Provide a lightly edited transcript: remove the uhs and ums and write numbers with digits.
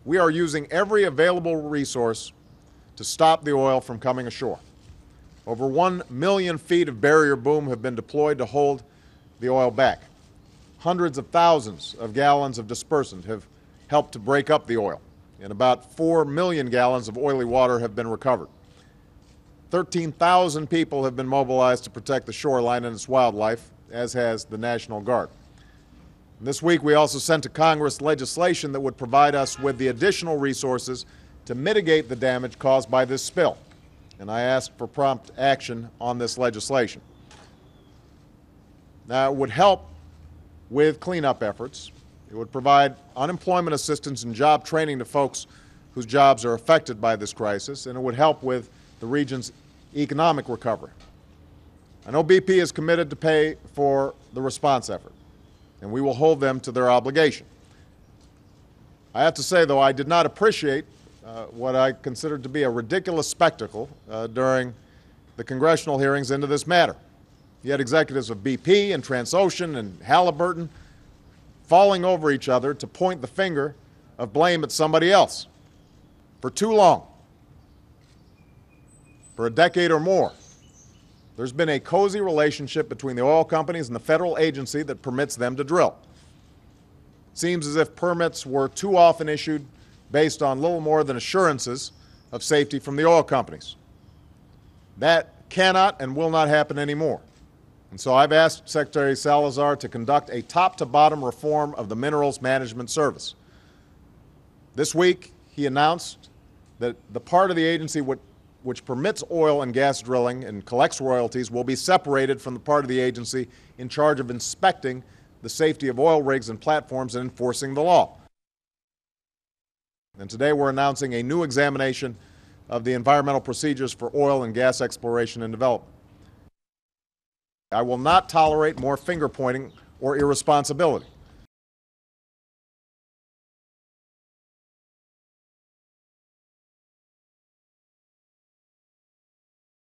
We are using every available resource to stop the oil from coming ashore. Over 1 million feet of barrier boom have been deployed to hold the oil back. Hundreds of thousands of gallons of dispersant have helped to break up the oil, and about 4 million gallons of oily water have been recovered. 13,000 people have been mobilized to protect the shoreline and its wildlife, as has the National Guard. And this week, we also sent to Congress legislation that would provide us with the additional resources to mitigate the damage caused by this spill. And I asked for prompt action on this legislation. Now, it would help with cleanup efforts. It would provide unemployment assistance and job training to folks whose jobs are affected by this crisis, and it would help with the region's economic recovery. I know BP is committed to pay for the response effort, and we will hold them to their obligation. I have to say, though, I did not appreciate what I considered to be a ridiculous spectacle during the congressional hearings into this matter. You had executives of BP and Transocean and Halliburton falling over each other to point the finger of blame at somebody else. For too long, for a decade or more, there's been a cozy relationship between the oil companies and the federal agency that permits them to drill. It seems as if permits were too often issued based on little more than assurances of safety from the oil companies. That cannot and will not happen anymore. And so I've asked Secretary Salazar to conduct a top-to-bottom reform of the Minerals Management Service. This week, he announced that the part of the agency which permits oil and gas drilling and collects royalties will be separated from the part of the agency in charge of inspecting the safety of oil rigs and platforms and enforcing the law. And today we're announcing a new examination of the environmental procedures for oil and gas exploration and development. I will not tolerate more finger-pointing or irresponsibility.